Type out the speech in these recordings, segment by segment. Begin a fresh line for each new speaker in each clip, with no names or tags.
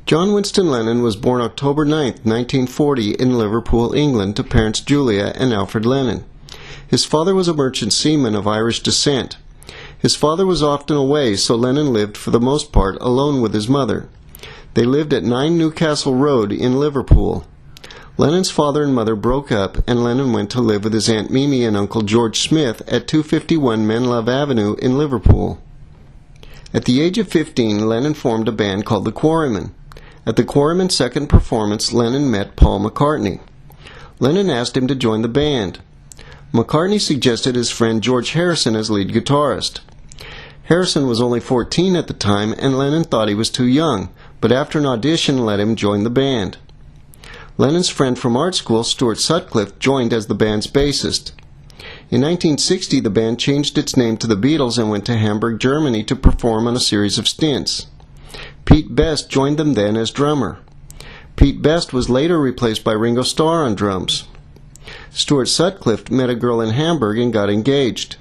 John Winston Lennon was born October 9, 1940, in Liverpool, England, to parents Julia and Alfred Lennon. His father was a merchant seaman of Irish descent. His father was often away, so Lennon lived for the most part alone with his mother. They lived at 9 Newcastle Road in Liverpool. Lennon's father and mother broke up, and Lennon went to live with his Aunt Mimi and Uncle George Smith at 251 Menlove Avenue in Liverpool. At the age of 15, Lennon formed a band called the Quarrymen. At the Quarrymen's second performance, Lennon met Paul McCartney. Lennon asked him to join the band. McCartney suggested his friend George Harrison as lead guitarist. Harrison was only 14 at the time, and Lennon thought he was too young, but after an audition let him join the band. Lennon's friend from art school, Stuart Sutcliffe, joined as the band's bassist. In 1960, the band changed its name to the Beatles and went to Hamburg, Germany to perform on a series of stints. Pete Best joined them then as drummer. Pete Best was later replaced by Ringo Starr on drums. Stuart Sutcliffe met a girl in Hamburg and got engaged.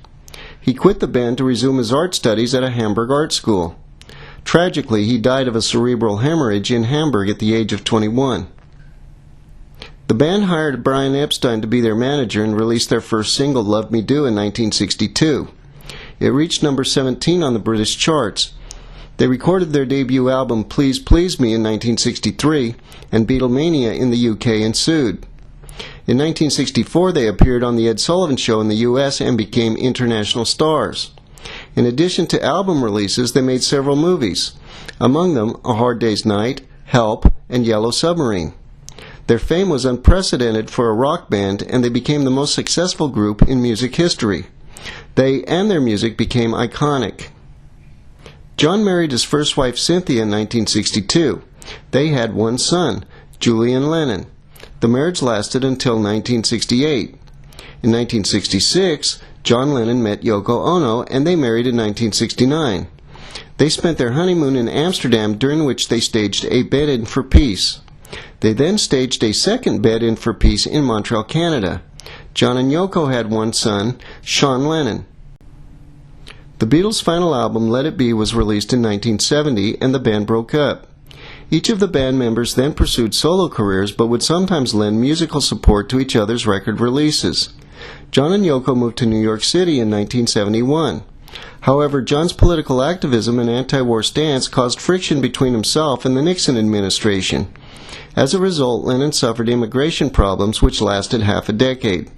He quit the band to resume his art studies at a Hamburg art school. Tragically, he died of a cerebral hemorrhage in Hamburg at the age of 21. The band hired Brian Epstein to be their manager and released their first single, Love Me Do, in 1962. It reached number 17 on the British charts. They recorded their debut album, Please Please Me, in 1963, and Beatlemania in the UK ensued. In 1964, they appeared on The Ed Sullivan Show in the US and became international stars. In addition to album releases, they made several movies, among them A Hard Day's Night, Help, and Yellow Submarine. Their fame was unprecedented for a rock band, and they became the most successful group in music history. They and their music became iconic. John married his first wife Cynthia in 1962. They had one son, Julian Lennon. The marriage lasted until 1968. In 1966, John Lennon met Yoko Ono, and they married in 1969. They spent their honeymoon in Amsterdam, during which they staged a bed-in for peace. They then staged a second bed-in for peace in Montreal, Canada. John and Yoko had one son, Sean Lennon. The Beatles' final album, Let It Be, was released in 1970, and the band broke up. Each of the band members then pursued solo careers, but would sometimes lend musical support to each other's record releases. John and Yoko moved to New York City in 1971. However, John's political activism and anti-war stance caused friction between himself and the Nixon administration. As a result, Lennon suffered immigration problems which lasted half a decade.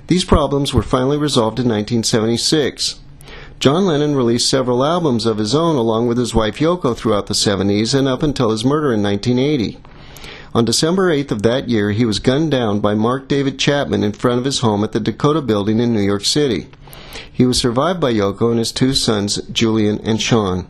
These problems were finally resolved in 1976. John Lennon released several albums of his own along with his wife Yoko throughout the 70s and up until his murder in 1980. On December 8th of that year, he was gunned down by Mark David Chapman in front of his home at the Dakota Building in New York City. He was survived by Yoko and his two sons, Julian and Sean.